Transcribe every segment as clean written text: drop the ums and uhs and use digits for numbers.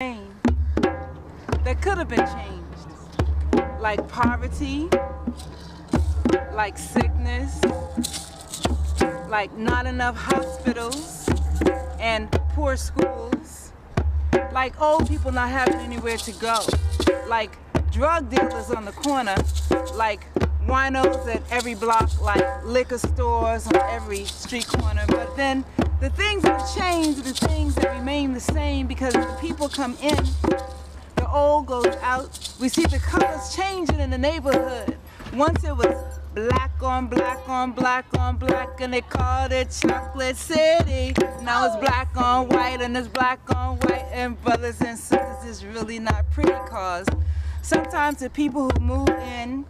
that could have been changed, like poverty, like sickness, like not enough hospitals and poor schools, like old people not having anywhere to go, like drug dealers on the corner, like winos at every block, like liquor stores on every street corner. But then the things that change are the things that remain the same, because the people come in, the old goes out. We see the colors changing in the neighborhood. Once it was black on black on black on black, and they called it Chocolate City. Now it's black on white, and it's black on white, and brothers and sisters is really not pretty, cause sometimes the people who move in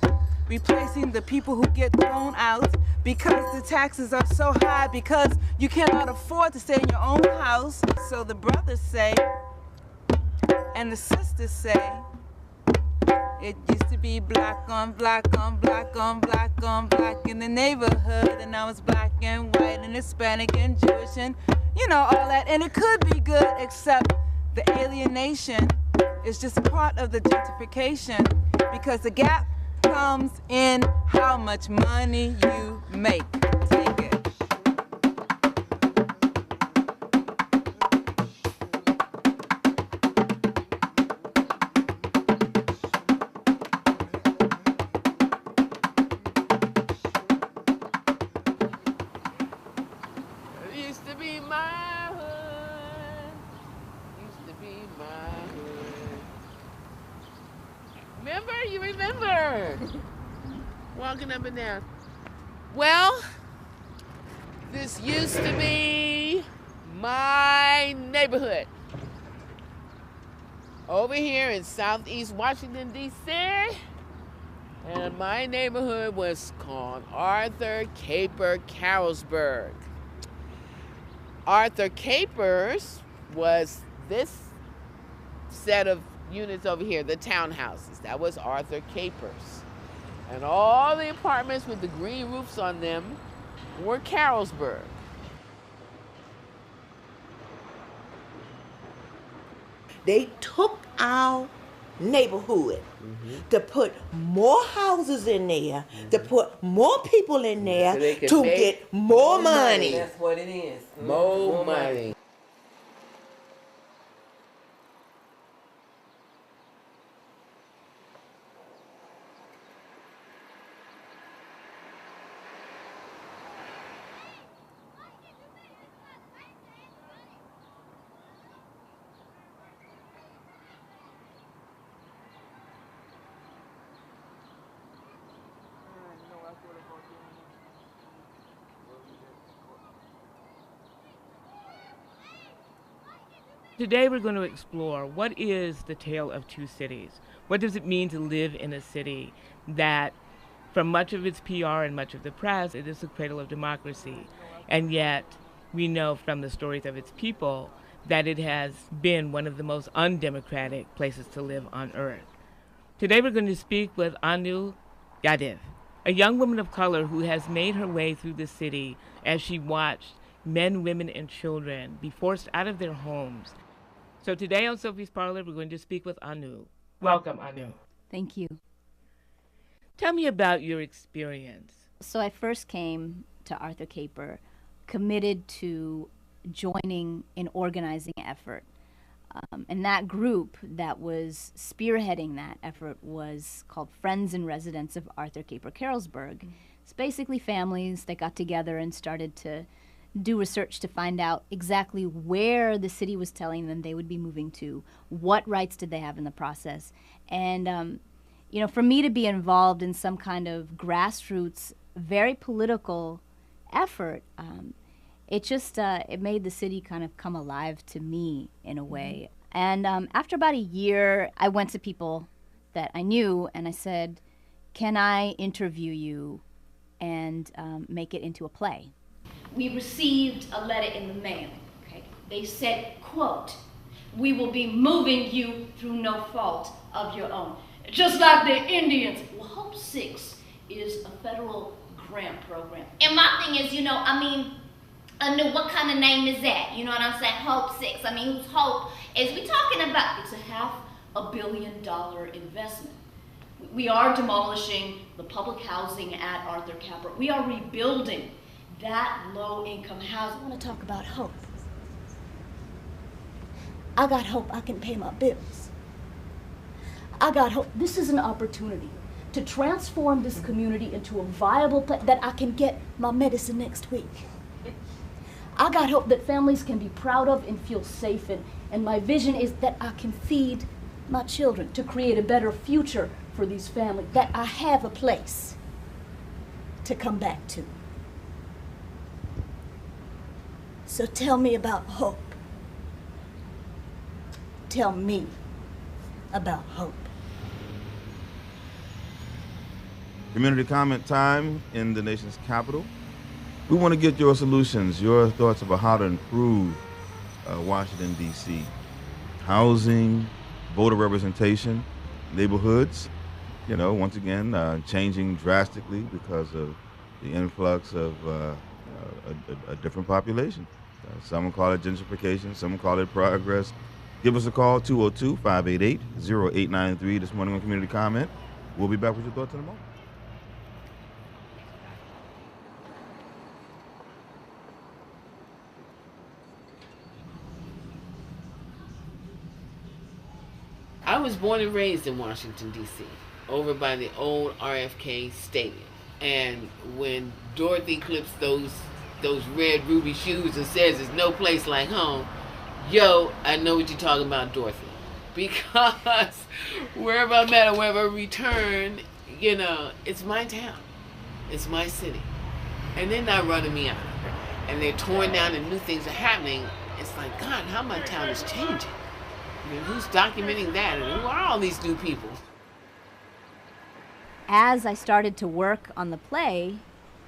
replacing the people who get thrown out because the taxes are so high, because you cannot afford to stay in your own house. So the brothers say, and the sisters say, it used to be black on black on black on black on black in the neighborhood, and now it's black and white and Hispanic and Jewish and all that. And it could be good, except the alienation is just part of the gentrification, because the gap comes in how much money you make. Take it. It used to be my hood. Used to be my hood. Remember? You remember. Walking up and down. Well, this used to be my neighborhood. Over here in Southeast Washington, D.C. And my neighborhood was called Arthur Caper Carrollsburg. Arthur Capers was this set of units over here, the townhouses. That was Arthur Capers. And all the apartments with the green roofs on them were Carrollsburg. They took our neighborhood to put more houses in there, to put more people in there, So to get more money. That's what it is. More money. Today we're going to explore what is the tale of two cities. What does it mean to live in a city that, from much of its PR and much of the press, it is the cradle of democracy. And yet we know from the stories of its people that it has been one of the most undemocratic places to live on earth. Today we're going to speak with Anu Yadav, a young woman of color who has made her way through the city as she watched men, women, and children be forced out of their homes. So today on Sophie's Parlor, we're going to speak with Anu. Welcome, Anu. Thank you. Tell me about your experience. So I first came to Arthur Caper committed to joining an organizing effort. And that group that was spearheading that effort was called Friends and Residents of Arthur Caper Carrollsburg. It's basically families that got together and started to do research to find out exactly where the city was telling them they would be moving to, what rights did they have in the process. And, for me to be involved in some kind of grassroots, very political effort, it just, it made the city kind of come alive to me in a way. And after about a year, I went to people that I knew and I said, can I interview you and make it into a play? We received a letter in the mail, okay? They said, quote, we will be moving you through no fault of your own. Just like the Indians. Well, Hope 6 is a federal grant program. And my thing is, what kind of name is that? You know what I'm saying? Hope 6. I mean, who's Hope Is we talking about, it's a $500 million investment. We are demolishing the public housing at Arthur Capper. We are rebuilding that low-income housing. I want to talk about hope. I got hope I can pay my bills. I got hope. This is an opportunity to transform this community into a viable place that I can get my medicine next week. I got hope that families can be proud of and feel safe in. And my vision is that I can feed my children to create a better future for these families, that I have a place to come back to. So tell me about hope. Tell me about hope. Community comment time in the nation's capital. We want to get your solutions, your thoughts about how to improve Washington, D.C. Housing, voter representation, neighborhoods, you know, once again, changing drastically because of the influx of a different population. Some will call it gentrification, some will call it progress. Give us a call, 202-588-0893 this morning on Community Comment. We'll be back with your thoughts in a moment. I was born and raised in Washington, D.C., over by the old RFK Stadium. And when Dorothy clips those red ruby shoes and says there's no place like home, yo, I know what you're talking about, Dorothy. Because wherever I'm at or wherever I return, you know, it's my town. It's my city. And they're not running me out. And they're torn down and new things are happening. It's like, God, how my town is changing. I mean, who's documenting that? And who are all these new people? As I started to work on the play,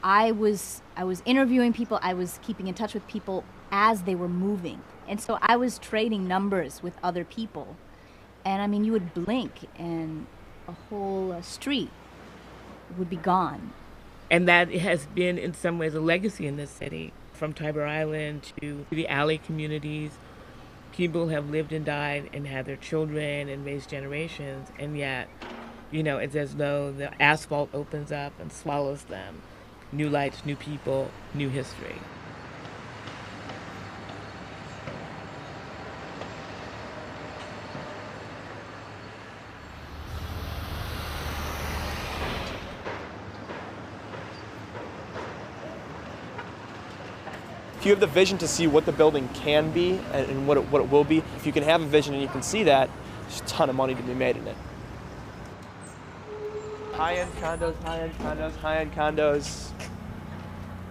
I was interviewing people, I was keeping in touch with people as they were moving. And so I was trading numbers with other people. And I mean, you would blink and a whole street would be gone. And that has been in some ways a legacy in this city, from Tiber Island to the alley communities. People have lived and died and had their children and raised generations, and yet, you know, it's as though the asphalt opens up and swallows them. New lights, new people, new history. If you have the vision to see what the building can be and what it will be, if you can have a vision and you can see that, there's a ton of money to be made in it. High-end condos, high-end condos, high-end condos,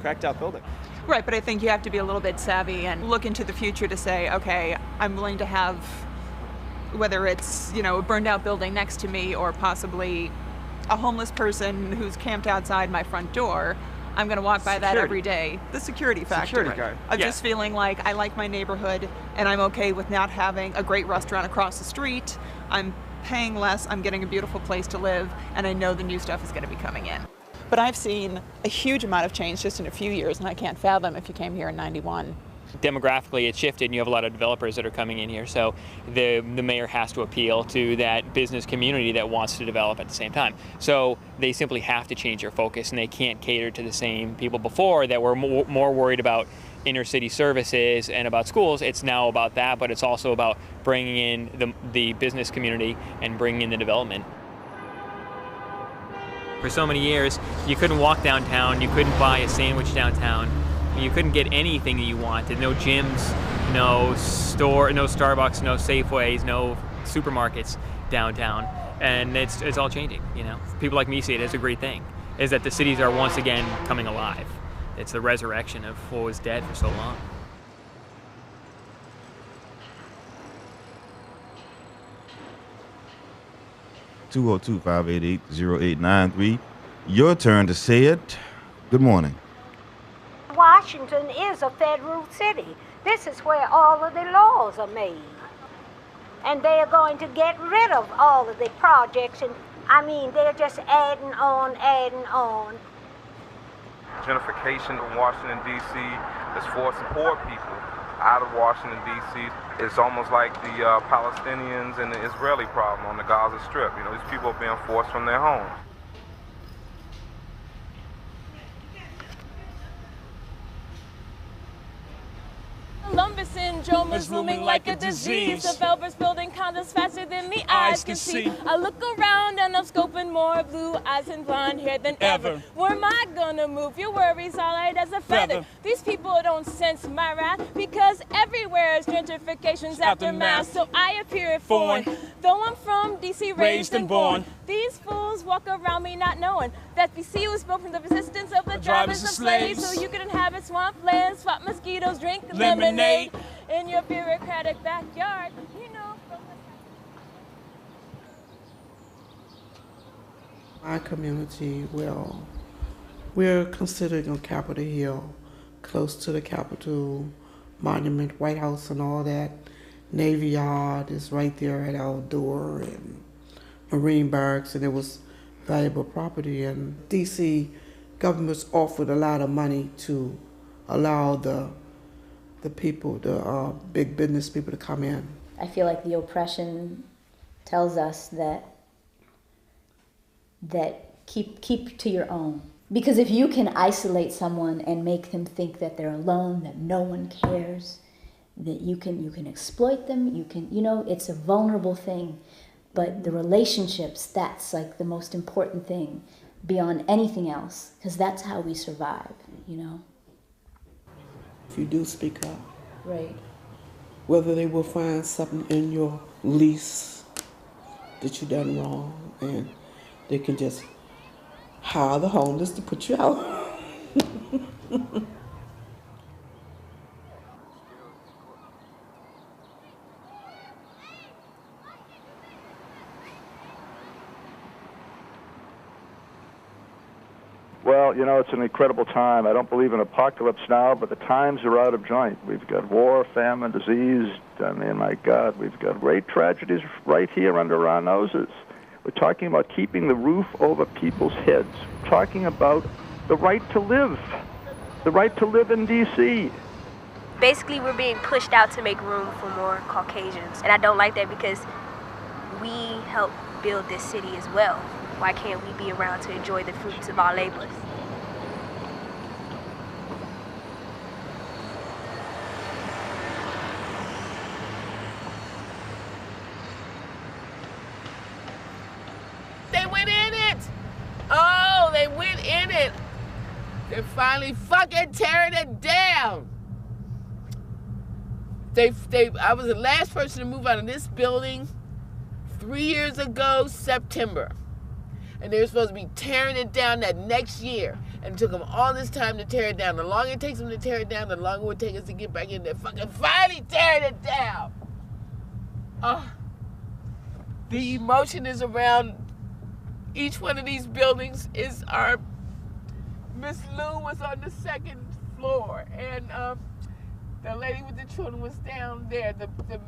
cracked out building. Right, but I think you have to be a little bit savvy and look into the future to say, okay, I'm willing to have, whether it's, you know, a burned out building next to me or possibly a homeless person who's camped outside my front door, I'm going to walk by that every day. The security factor. Security guard. Of just feeling like I like my neighborhood and I'm okay with not having a great restaurant across the street. I'm paying less, I'm getting a beautiful place to live, and I know the new stuff is going to be coming in. But I've seen a huge amount of change just in a few years, and I can't fathom if you came here in '91. Demographically, it's shifted, and you have a lot of developers that are coming in here, so the mayor has to appeal to that business community that wants to develop at the same time. So they simply have to change their focus, and they can't cater to the same people before that were more worried about inner city services and about schools. It's now about that, but it's also about bringing in the business community and bringing in the development. For so many years, you couldn't walk downtown, you couldn't buy a sandwich downtown. You couldn't get anything that you wanted. No gyms, no store, no Starbucks, no Safeways, no supermarkets downtown. And it's all changing, you know. People like me see it as a great thing, is that the cities are once again coming alive. It's the resurrection of what was dead for so long. (202-588-0893). Your turn to say it. Good morning. Washington is a federal city. This is where all of the laws are made. And they are going to get rid of all of the projects. And I mean, they're just adding on, adding on. Gentrification in Washington, D.C. is forcing poor people out of Washington, D.C. It's almost like the Palestinians and the Israeli problem on the Gaza Strip. You know, these people are being forced from their homes. Lumbar syndrome is looming like a disease. Developers building condos faster than me eyes can see. I look around and I'm scoping more blue eyes and blonde hair than ever. Where am I gonna move? Your worries all light as a feather. These people don't sense my wrath because everywhere is gentrification's aftermath. So I appear foreign. Though I'm from DC, raised and born. These fools walk around me not knowing that DC was built from the resistance of the drivers of slaves. So you can inhabit swamplands, swap mosquitoes, drink lemonade in your bureaucratic backyard. You know. My community, well, we're considered on Capitol Hill, close to the Capitol Monument, White House and all that. Navy Yard is right there at our door, and Marine Barracks, and it was valuable property. And DC government's offered a lot of money to allow the people, the big business people to come in. I feel like the oppression tells us that keep to your own. Because if you can isolate someone and make them think that they're alone, that no one cares, that you can exploit them, it's a vulnerable thing. But the relationships, that's like the most important thing beyond anything else, because that's how we survive, If you do speak up. Right. Whether they will find something in your lease that you done wrong, and they can just hire the homeless to put you out. Well, it's an incredible time. I don't believe in apocalypse now, but the times are out of joint. We've got war, famine, disease. I mean, my God, we've got great tragedies right here under our noses. We're talking about keeping the roof over people's heads, talking about the right to live in D.C. Basically, we're being pushed out to make room for more Caucasians, and I don't like that because we help build this city as well. Why can't we be around to enjoy the fruits of our labors? They went in it! Oh, they went in it! They're finally fucking tearing it down! I was the last person to move out of this building 3 years ago, September. And they were supposed to be tearing it down that next year. And it took them all this time to tear it down. The longer it takes them to tear it down, the longer it would take us to get back in there. Fucking finally tearing it down. The emotion is around each one of these buildings is our... Miss Lou was on the second floor. And the lady with the children was down there. The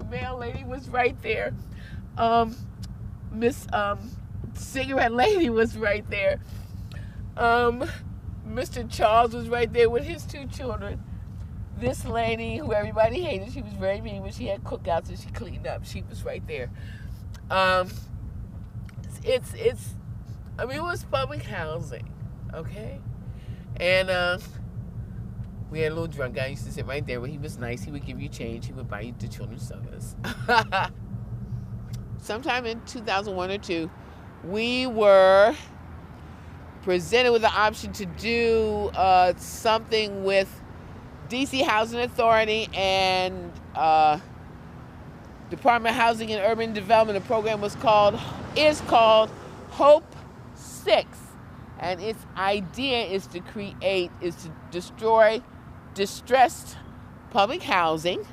male lady was right there. Miss... Cigarette lady was right there. Mr. Charles was right there with his 2 children. This lady, who everybody hated, she was very mean when she had cookouts and she cleaned up. She was right there. It was public housing, okay? And we had a little drunk guy. He used to sit right there, but he was nice. He would give you change. He would buy you the children's sodas. Sometime in 2001 or 2, we were presented with the option to do something with DC Housing Authority and Department of Housing and Urban Development. The program is called Hope 6, and its idea is to destroy distressed public housing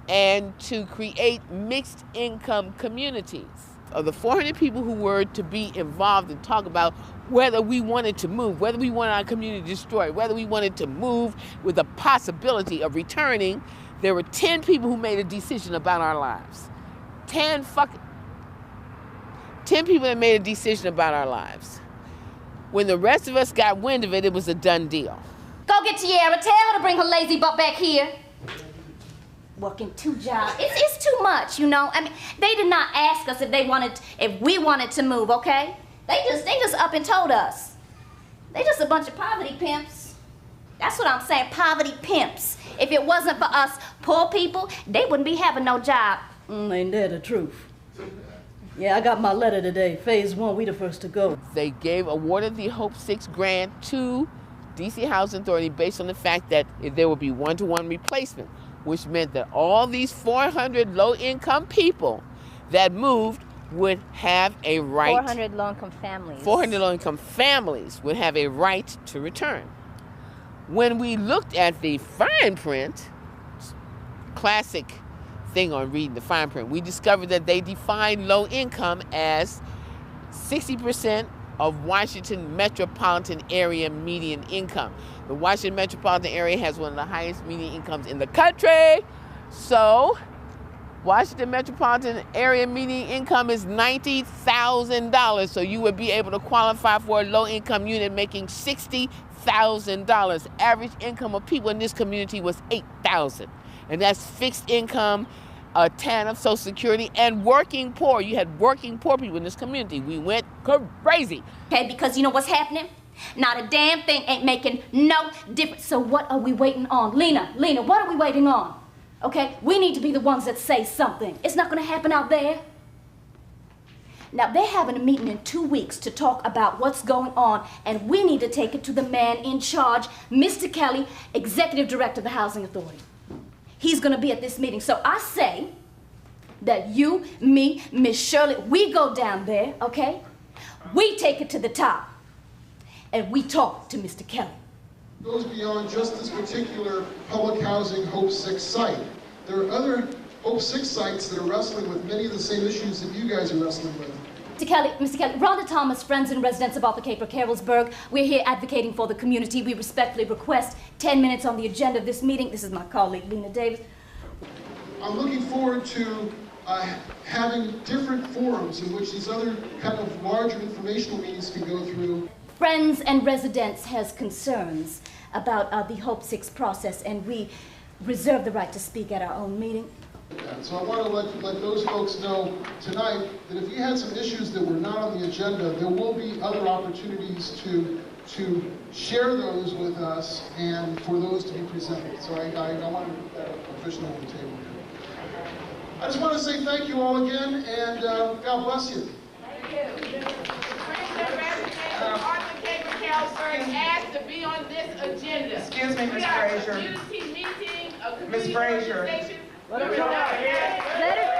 and to create mixed income communities. Of the 400 people who were to be involved and talk about whether we wanted to move, whether we wanted our community destroyed, whether we wanted to move with the possibility of returning, there were 10 people who made a decision about our lives. 10 people that made a decision about our lives. When the rest of us got wind of it, it was a done deal. Go get Tiara. Tell her to bring her lazy butt back here. working 2 jobs. It's too much, you know. I mean, they did not ask us if we wanted to move, okay? They just up and told us. They just a bunch of poverty pimps. That's what I'm saying, poverty pimps. If it wasn't for us poor people, they wouldn't be having no job. Ain't that the truth? Yeah, I got my letter today. Phase 1, we the first to go. They awarded the Hope 6 grant to DC Housing Authority based on the fact that there would be one-to-one replacement, which meant that all these 400 low-income people that moved would have a right. 400 low-income families. 400 low-income families would have a right to return. When we looked at the fine print, classic thing on reading the fine print, we discovered that they define low income as 60% of Washington metropolitan area median income. The Washington metropolitan area has one of the highest median incomes in the country. So Washington metropolitan area median income is $90,000. So you would be able to qualify for a low income unit making $60,000. Average income of people in this community was $8,000. And that's fixed income, a TANF, Social Security, and working poor. You had working poor people in this community. We went crazy. Okay, because you know what's happening? Not a damn thing ain't making no difference. So what are we waiting on? Lena, what are we waiting on? Okay, we need to be the ones that say something. It's not gonna happen out there. Now, they're having a meeting in 2 weeks to talk about what's going on, and we need to take it to the man in charge, Mr. Kelly, Executive Director of the Housing Authority. He's gonna be at this meeting. So I say that you, me, Miss Shirley, we go down there, okay? We take it to the top, and we talk to Mr. Kelly. Goes beyond just this particular public housing Hope 6 site. There are other Hope 6 sites that are wrestling with many of the same issues that you guys are wrestling with. Mr. Kelly, Rhonda Thomas, friends and residents of Arthur Caper, Carrollsburg, we're here advocating for the community. We respectfully request 10 minutes on the agenda of this meeting. This is my colleague, Lena Davis. I'm looking forward to having different forums in which these other kind of larger informational meetings can go through. Friends and residents has concerns about the Hope 6 process, and we reserve the right to speak at our own meeting. So I want to let those folks know tonight that if you had some issues that were not on the agenda, there will be other opportunities to share those with us and for those to be presented. So I want to put that officially on the table here. I just want to say thank you all again, and God bless you. Thank you. Arthur Caper Carrollsburg asked to be on this agenda. Excuse me, Ms. Frazier. Community meeting, a community Ms. Frazier. organization. Let her come out here. Let her.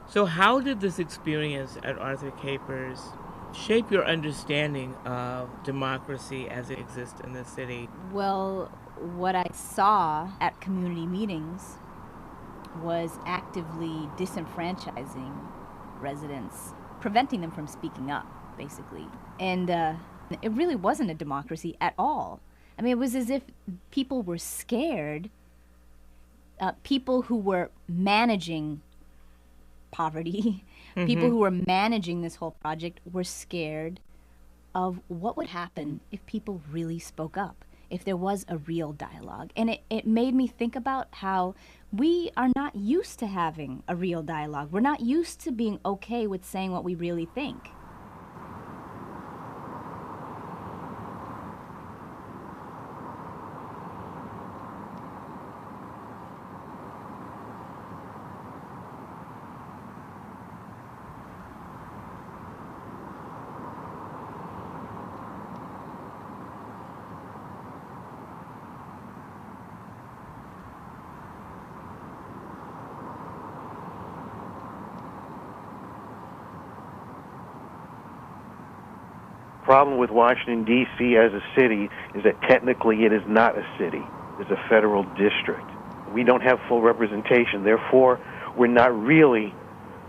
So how did this experience at Arthur Capers shape your understanding of democracy as it exists in the city? Well, what I saw at community meetings was actively disenfranchising residents, preventing them from speaking up, basically. And it really wasn't a democracy at all. I mean, it was as if people were scared. People who were managing poverty, people who were managing this whole project were scared of what would happen if people really spoke up, if there was a real dialogue. And it made me think about how we are not used to having a real dialogue. We're not used to being okay with saying what we really think. problem with Washington, D.C. as a city is that technically it is not a city. It's a federal district. We don't have full representation. Therefore, we're not really,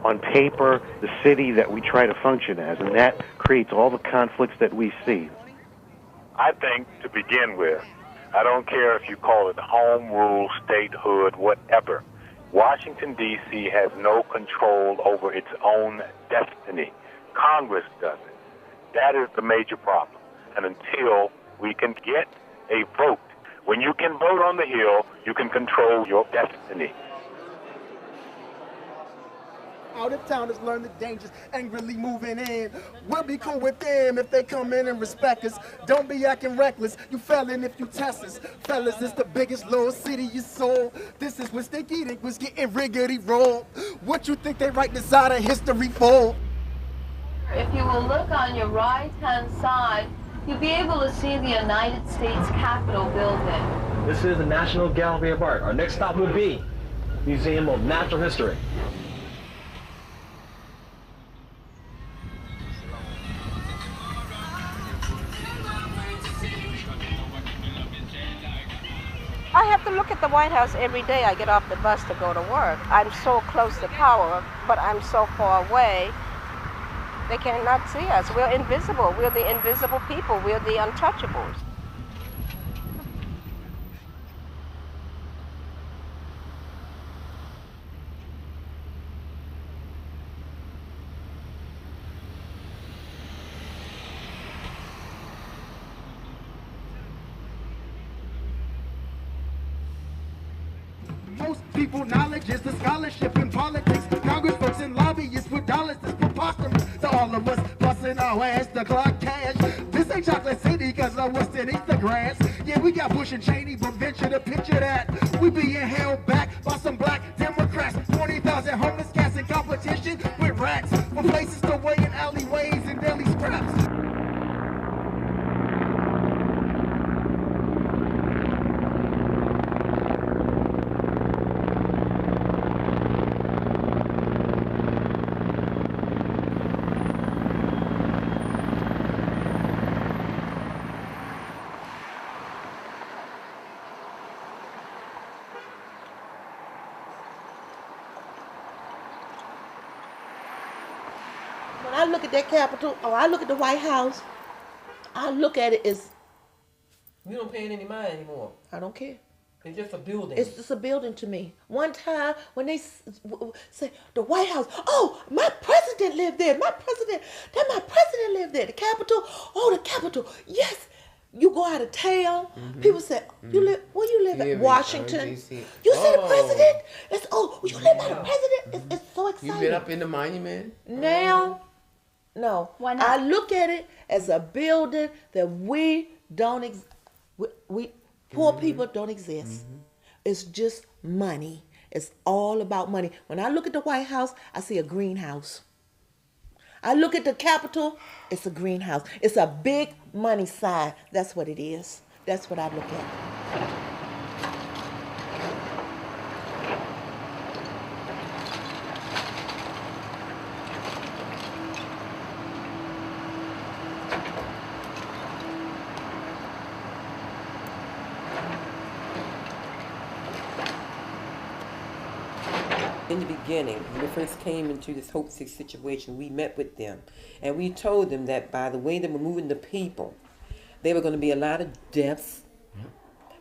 on paper, the city that we try to function as, and that creates all the conflicts that we see. I think, to begin with, I don't care if you call it home rule, statehood, whatever. Washington, D.C. has no control over its own destiny. Congress does it. That is the major problem. And until we can get a vote, when you can vote on the Hill, you can control your destiny. Out of towners learn the dangers, angrily moving in. We'll be cool with them if they come in and respect us. Don't be acting reckless, you felon if you test us. Fellas, this the biggest little city you sold. This is what Stinky Dink was getting riggedy rolled. What you think they write this out of history for? If you will look on your right-hand side, you'll be able to see the United States Capitol building. This is the National Gallery of Art. Our next stop will be Museum of Natural History. I have to look at the White House every day I get off the bus to go to work. I'm so close to power, but I'm so far away, they cannot see us. We're invisible. We're the invisible people. We're the untouchables. Most people knowledge is the scholarship in politics. Congressfolks and lobbyists with dollars is preposterous. To all of us busting our ass to clock cash. This ain't Chocolate City cause of what's beneath the grass. Yeah, we got Bush and Cheney, but venture to picture that. We being held back by some black Democrats. 20,000 homeless cats in competition with rats. For places to wait in alleyways and deli scraps. When I look at that Capitol, or I look at the White House, I look at it as... We don't pay any mind anymore. I don't care. It's just a building. It's just a building to me. One time when they say the White House, oh, my president lived there. My president lived there. The Capitol, oh, the Capitol. Yes. You go out of town, people say, you live, where you live at? Washington. You see the president? It's, oh, you live by the president? It's so exciting. You been up in the monument? Now, no. Why not? I look at it as a building that we don't, we poor people don't exist. It's just money. It's all about money. When I look at the White House, I see a greenhouse. I look at the Capitol, it's a greenhouse. It's a big money sign. That's what it is. That's what I look at. In the beginning, when we first came into this Hope 6 situation, we met with them and we told them that by the way they were moving the people, there were going to be a lot of deaths,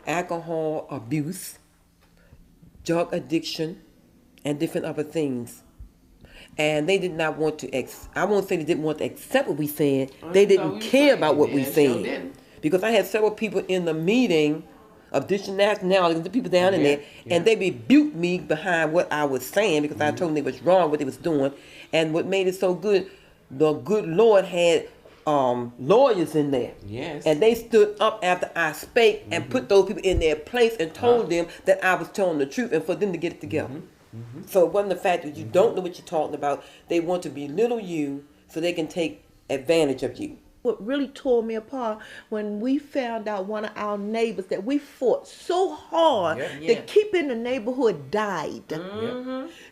alcohol abuse, drug addiction, and different other things. And they did not want to, I won't say they didn't want to accept what we said, they didn't care about what we said. Because I had several people in the meeting of different nationalities, the people down in there, and they rebuked me behind what I was saying because I told them they was wrong what they was doing. And what made it so good, the good Lord had lawyers in there. Yes. And they stood up after I spake and put those people in their place and told them that I was telling the truth and for them to get it together. So it wasn't the fact that you don't know what you're talking about. They want to belittle you so they can take advantage of you. What really tore me apart when we found out one of our neighbors that we fought so hard to keep in the neighborhood died.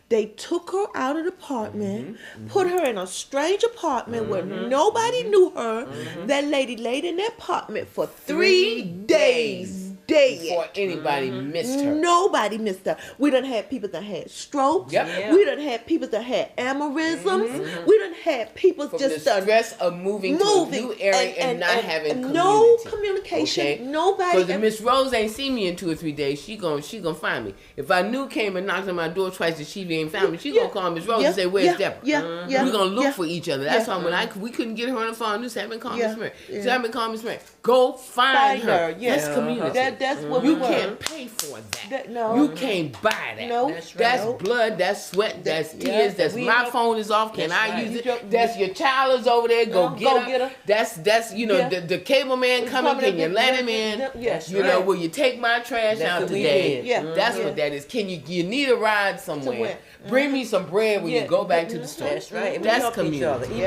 They took her out of the apartment, put her in a strange apartment where nobody knew her. That lady laid in the apartment for 3 days. Dead. Before anybody missed her. Nobody missed her. We done had people that had strokes. We done had people that had aneurysms. We done had people From just the stress of moving to a new area and not having community. No communication. Okay? Nobody. Because if Miss Rose ain't seen me in 2 or 3 days, she gonna find me. If I knew came and knocked on my door twice and she ain't found me, she gonna call Miss Rose and say, "Where's Deborah?" We're gonna look for each other. That's why we couldn't get her on the phone. I said, "I've been calling Miss Mary." So I've been calling Miss Mary. Go find her. That's community. That's what you we were. can't pay for that. No. You can't buy that. No. That's blood, that's sweat, that's tears, that's my phone is off. Can I use it? That's your child is over there. Go get her. That's you know the cable man coming. Can you let him in? You know, will you take my trash out today? That's what that is. Can you need a ride somewhere? Bring me some bread when you go back to the store. That's right. That's community.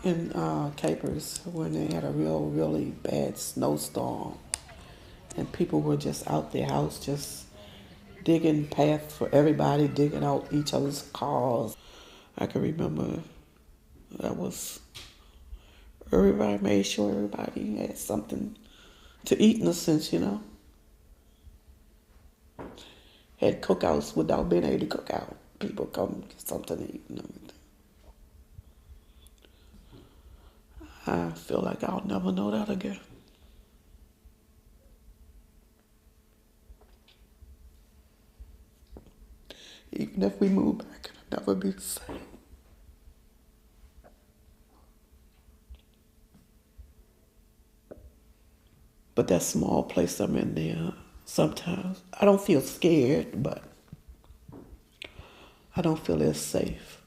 In Capers, when they had a really bad snowstorm, and people were just out their house just digging paths for everybody, digging out each other's cars. I can remember that was, everybody made sure everybody had something to eat in a sense, you know. Had cookouts without being able to cook out. People come get something to eat and everything. I feel like I'll never know that again. Even if we move back, it'll never be the same. But that small place I'm in there, sometimes I don't feel scared, but I don't feel as safe.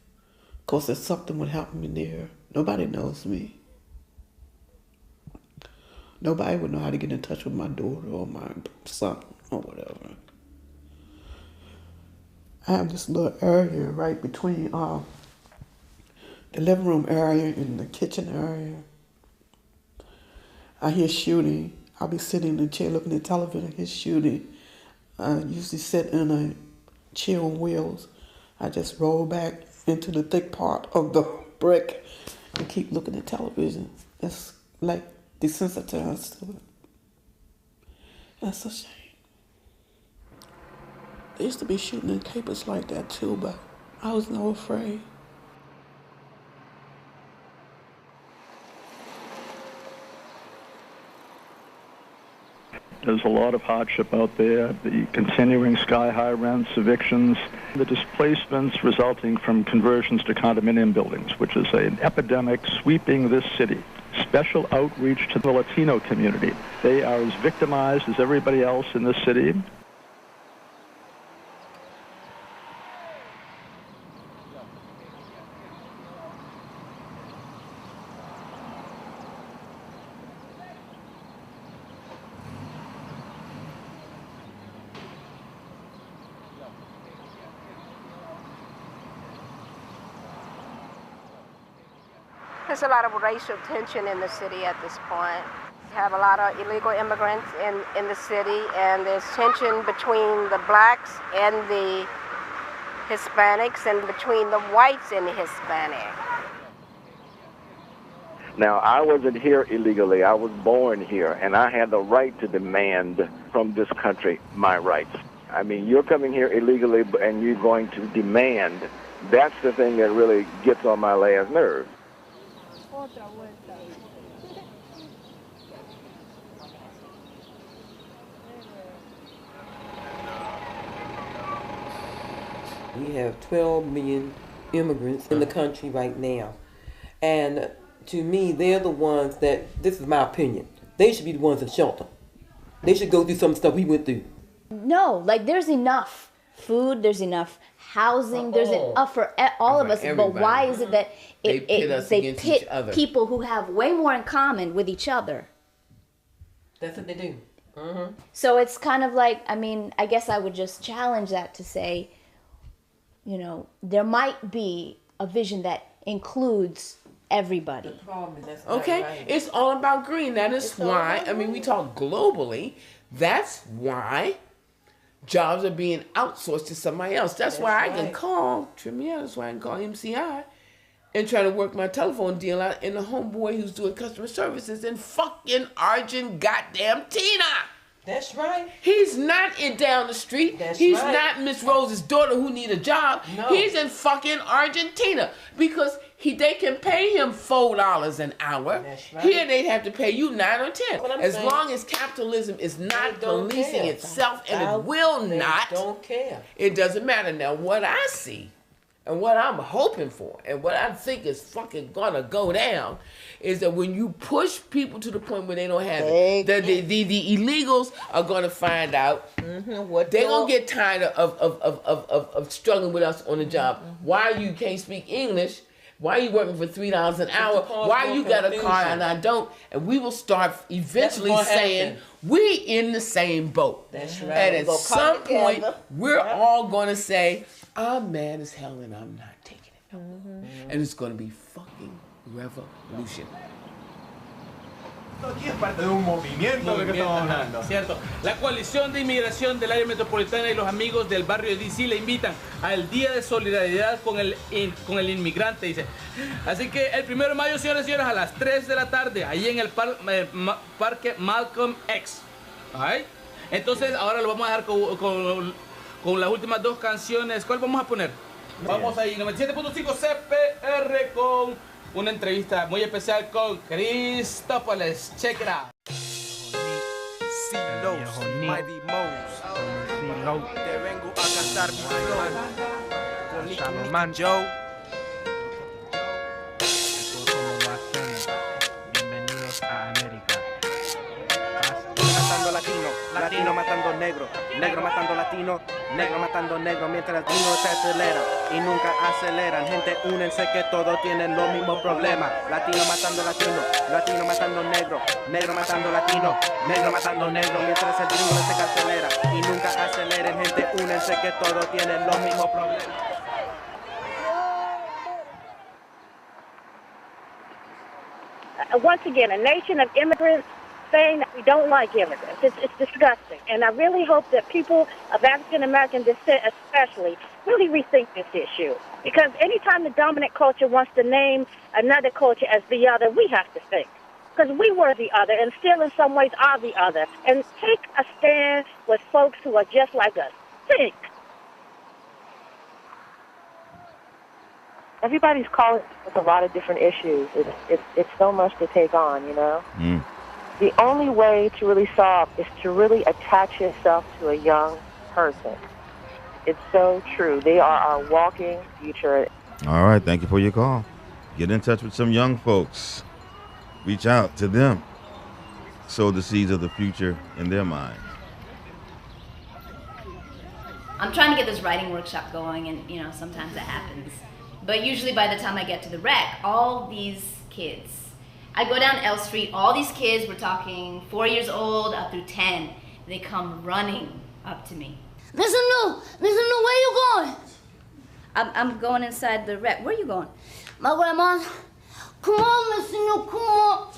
Of course, if something would happen in there, nobody knows me. Nobody would know how to get in touch with my daughter or my son or whatever. I have this little area right between the living room area and the kitchen area. I hear shooting. I'll be sitting in the chair looking at television, I hear shooting. I usually sit in a chair on wheels. I just roll back into the thick part of the brick and keep looking at television. It's like desensitized to it. That's a shame. They used to be shooting in Capers like that too, but I was never afraid. There's a lot of hardship out there, the continuing sky-high rents, evictions, the displacements resulting from conversions to condominium buildings, which is an epidemic sweeping this city. Special outreach to the Latino community. They are as victimized as everybody else in this city. There's a lot of racial tension in the city at this point. We have a lot of illegal immigrants in the city, and there's tension between the blacks and the Hispanics and between the whites and the Hispanic. Now, I wasn't here illegally. I was born here, and I had the right to demand from this country my rights. I mean, you're coming here illegally, and you're going to demand. That's the thing that really gets on my last nerve. We have 12 million immigrants in the country right now. And to me, they're the ones that, this is my opinion, they should be the ones in shelter. They should go through some stuff we went through. No, like there's enough food, there's enough housing, there's enough for all of us. But why is it that they pit each other? People who have way more in common with each other? That's what they do. Mm-hmm. So it's kind of like, I mean, I guess I would just challenge that to say, you know, there might be a vision that includes everybody. Okay, right. It's all about green. That is why, I mean, we talk globally. That's why jobs are being outsourced to somebody else. That's why I can call Trimier. That's why I can call MCI and try to work my telephone deal out in the homeboy who's doing customer services in fucking goddamn Tina. That's right. He's not in down the street. He's not Miss Rose's daughter who need a job. No. He's in fucking Argentina because they can pay him $4 an hour. That's right. Here they'd have to pay you 9 or 10. As saying, long as capitalism is not policing itself, and it will not. Don't care. It doesn't matter. Now what I see and what I'm hoping for and what I think is fucking gonna go down is that when you push people to the point where they don't have it, the illegals are gonna find out. They're gonna get tired of struggling with us on the job. Why you can't speak English? Why are you working for $3 an hour? Why you got a car and I don't? And we will start eventually saying, we in the same boat. That's right. And at some point, we're all going to say, I'm mad as hell and I'm not taking it no more. And it's going to be fucking revolution. Aquí es parte de un movimiento de que estamos hablando. Cierto. La coalición de inmigración del área metropolitana y los amigos del barrio de DC le invitan al Día de Solidaridad con el inmigrante, dice. Así que el 1 de mayo, señores y señores, a las 3 de la tarde, ahí en el Parque Malcolm X. ¿Ay? Entonces, ahora lo vamos a dejar con las últimas 2 canciones. ¿Cuál vamos a poner? Vamos ahí, 97.5 CPR con una entrevista muy especial con Cristópolis. Check it out. Mighty Mouse. Te vengo a cantar mi flow. Con Nicky Joe. Bienvenidos a América. Matando latino, latino matando negro, negro matando latino, negro matando negro, mientras el latino se acelera y nunca aceleran. Gente, únense que todos tienen los mismos problemas. Latino matando latino, latino matando negro, negro matando latino, negro matando negro, mientras el gringo se acelera y nunca aceleren. Gente, únense que todos tienen los mismos problemas. Once again, a nation of immigrants saying that we don't like immigrants. It's disgusting. And I really hope that people of African-American descent especially really rethink this issue. Because anytime the dominant culture wants to name another culture as the other, we have to think. Because we were the other and still in some ways are the other. And take a stand with folks who are just like us. Think. Everybody's calling with a lot of different issues. It's so much to take on, you know? The only way to really solve is to really attach yourself to a young person. It's so true. They are our walking future. All right, thank you for your call. Get in touch with some young folks. Reach out to them. Sow the seeds of the future in their mind. I'm trying to get this writing workshop going, and you know, sometimes that happens. But usually by the time I get to the rec, all these kids, I go down L Street, all these kids, we're talking 4 years old up through 10, they come running up to me. Mr. New, where you going? I'm going inside the rec. Where are you going? My grandma. Come on, Mr. New, come on,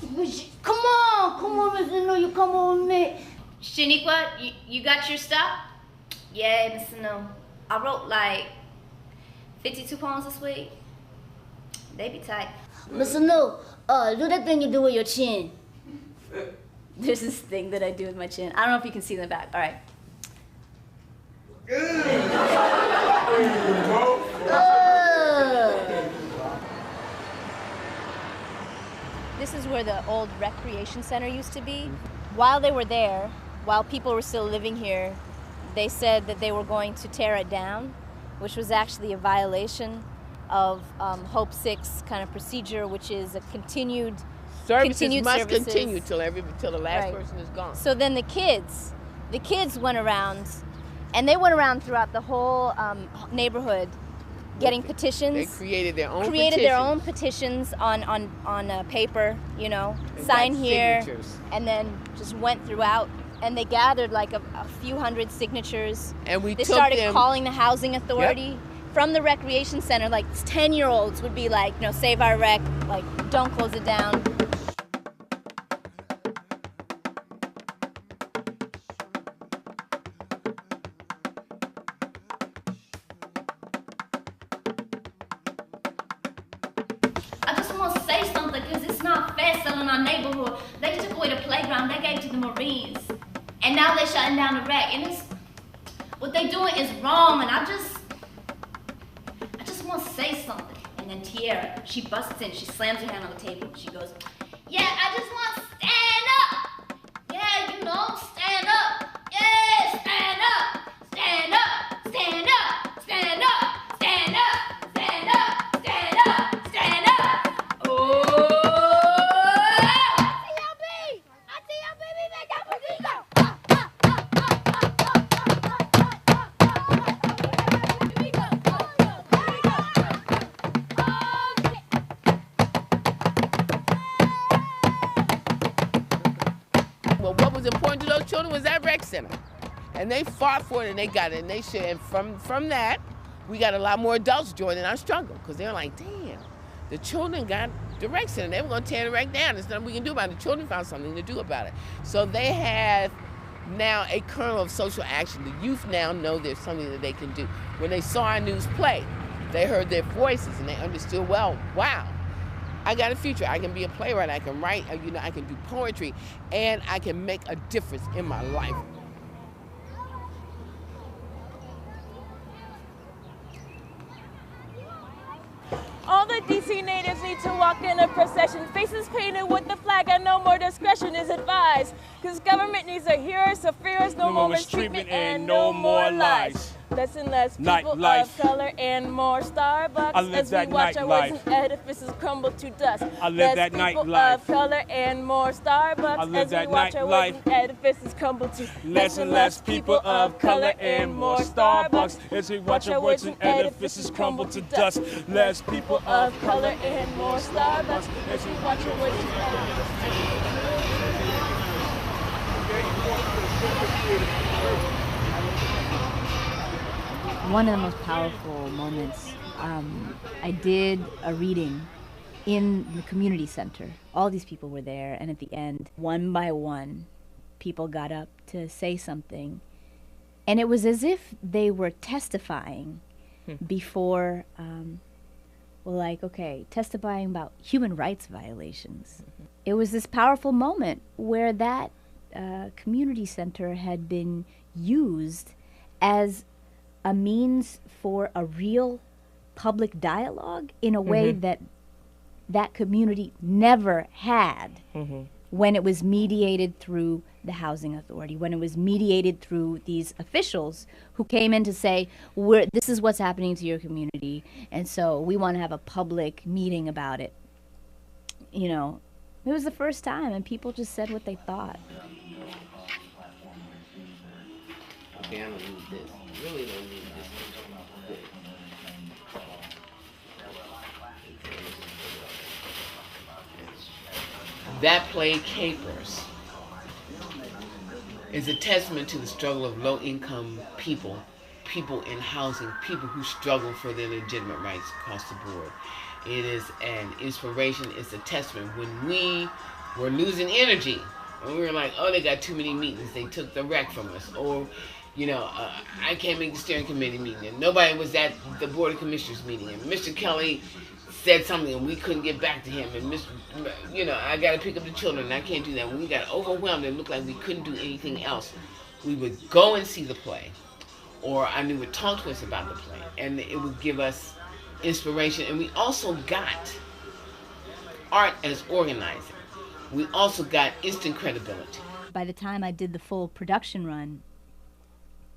Mr. New, you come on with me. Shaniqua, you got your stuff? Yeah, Mr. New. I wrote like 52 poems this week. They be tight. Mr. New, do that thing you do with your chin. There's this thing that I do with my chin. I don't know if you can see in the back. All right. This is where the old recreation center used to be. While they were there, while people were still living here, they said that they were going to tear it down, which was actually a violation of Hope 6 kind of procedure, which is a continued Services must continue till the last person is gone. So then the kids went around And they went around throughout the whole neighborhood getting petitions. They created their own petitions on paper, you know, sign here, and then just went throughout. And they gathered like a few hundred signatures. And they started calling the housing authority from the recreation center. Like 10-year-olds would be like, you know, save our rec, like don't close it down. I just want to say something because it's not fair selling our neighborhood. They took away the playground, they gave it to the Marines. And now they're shutting down the rec. And what they're doing is wrong. And I just want to say something. And then Tiara, she busts in, she slams her hand on the table. She goes, yeah, I just want to stand up. Yeah, you know, stand up. Yeah, stand up. Stand up. Stand up. Stand up. Stand up. Stand up. Stand up. Stand up. Oh. Well, what was important to those children was that rec center. And they fought for it and they got it. And they should. And from that, we got a lot more adults joining our struggle because they were like, damn, the children got the rec center. They were going to tear the rec down. There's nothing we can do about it. The children found something to do about it. So they have now a kernel of social action. The youth now know there's something that they can do. When they saw our news play, they heard their voices and they understood, well, wow, I got a future. I can be a playwright. I can write. You know, I can do poetry, and I can make a difference in my life. All the DC natives need to walk in a procession, faces painted with the flag, and no more discretion is advised. Because government needs a hero, so fear is no more mistreatment and no more lies. Less and less people of color and more Starbucks as we watch our words and edifices crumble to dust. I live that nightlife. People of color and more Starbucks as we watch our words and edifices crumble to dust. Less and less people of color and more Starbucks as we watch our words and edifices crumble to dust. Less people of color and more Starbucks as we watch our words and edifices. One of the most powerful moments, I did a reading in the community center. All these people were there, and at the end, one by one, people got up to say something. And it was as if they were testifying before, testifying about human rights violations. It was this powerful moment where that community center had been used as a means for a real public dialogue in a way that that community never had when it was mediated through the housing authority, when it was mediated through these officials who came in to say, this is what's happening to your community, and so we want to have a public meeting about it. You know, it was the first time, and people just said what they thought. Okay, I don't need this. Really don't need this. That play, Capers, is a testament to the struggle of low-income people, people in housing, people who struggle for their legitimate rights across the board. It is an inspiration. It's a testament. When we were losing energy, and we were like, oh, they got too many meetings, they took the rec from us, or you know, I can't make the steering committee meeting, and nobody was at the Board of Commissioners meeting, and Mr. Kelly said something and we couldn't get back to him, and I got to pick up the children and I can't do that. When we got overwhelmed and looked like we couldn't do anything else, we would go and see the play, or I knew would talk to us about the play, and it would give us inspiration. And we also got art as organizing. We also got instant credibility. By the time I did the full production run,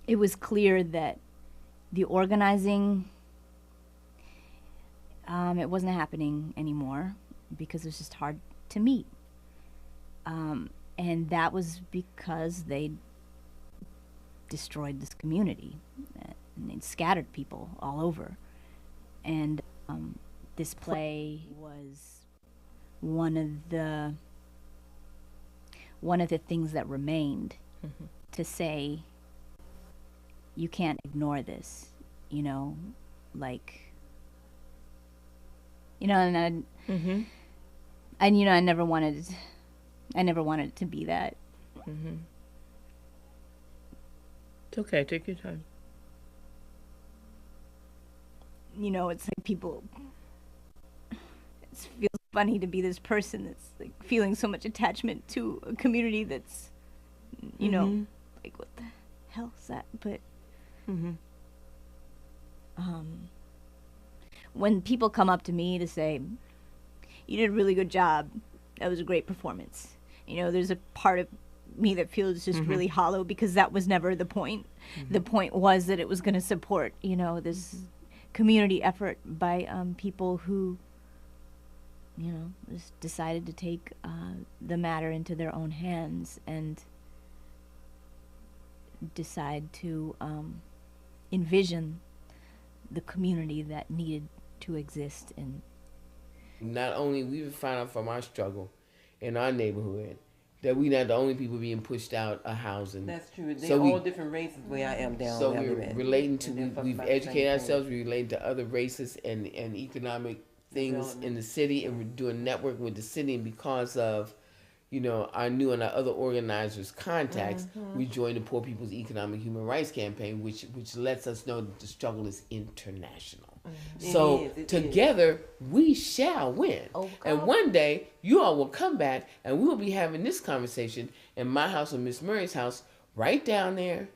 it was clear that the organizing, it wasn't happening anymore because it was just hard to meet. And that was because they destroyed this community, and it scattered people all over. And this play was one of the things that remained to say, you can't ignore this, you know, like, you know, and you know, I never wanted it to be that. It's okay, take your time. You know, it's like people, it feels funny to be this person that's like feeling so much attachment to a community that's, you know, like, what the hell is that? But when people come up to me to say, you did a really good job, that was a great performance, you know, there's a part of me that feels just really hollow, because that was never the point. The point was that it was going to support, you know, this community effort by people who, you know, just decided to take the matter into their own hands and decide to envision the community that needed to exist. And not only we found out from our struggle in our neighborhood that we're not the only people being pushed out of housing. That's true. They're all different races where I am down So there. we're relating to, we've educated ourselves, we're relating to other races and economic things in the city, and we're doing networking with the city. And because of, you know, our new and our other organizers' contacts, we joined the Poor People's Economic Human Rights Campaign, which lets us know that the struggle is international. So together we shall win. And one day you all will come back and we will be having this conversation in my house or Miss Murray's house, right down there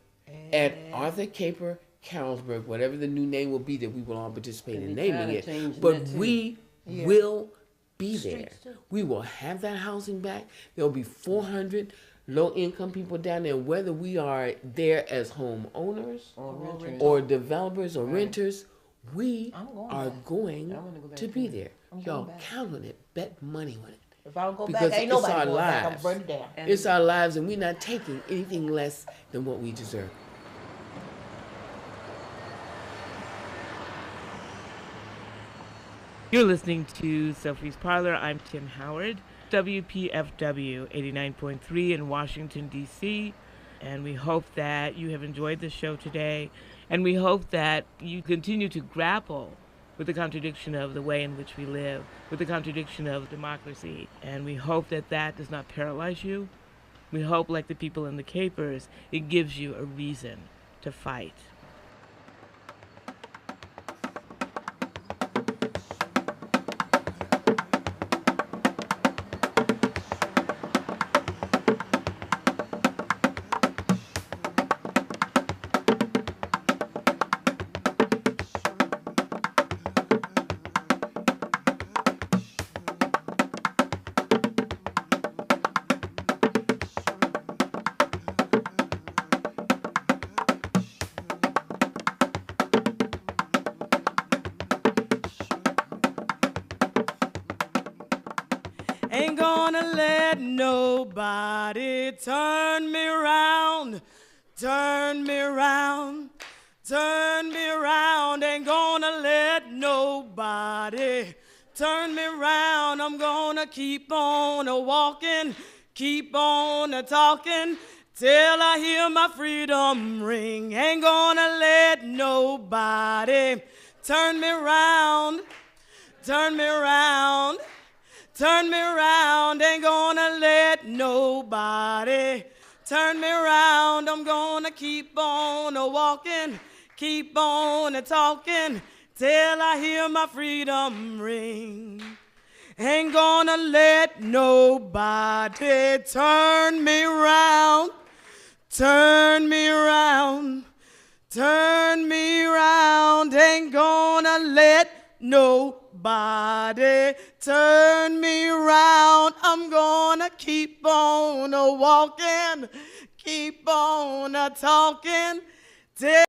at Arthur Caper, Carrollsburg, whatever the new name will be that we will all participate in naming it. But we will be there. We will have that housing back. There will be 400 low-income people down there, whether we are there as homeowners or developers or renters. We are going to be there. Y'all count on it. Bet money on it. If I don't go Because back, ain't it's nobody our going back. I'm lives. burning down. It's our lives, and we're not taking anything less than what we deserve. You're listening to Sophie's Parlor. I'm Tim Howard, WPFW 89.3 in Washington, D.C., and we hope that you have enjoyed the show today, and we hope that you continue to grapple with the contradiction of the way in which we live, with the contradiction of democracy, and we hope that that does not paralyze you. We hope, like the people in the Capers, it gives you a reason to fight. Ain't gonna let nobody turn me around, turn me around, turn me around. Ain't gonna let nobody turn me around. I'm gonna keep on walking, keep on talking till I hear my freedom ring. Ain't gonna let nobody turn me around, turn me around. Turn me around, ain't gonna let nobody turn me around. I'm gonna keep on walking, keep on talking till I hear my freedom ring. Ain't gonna let nobody turn me around, turn me around, turn me around. Ain't gonna let nobody turn me around. I'm gonna keep on walking, keep on talking till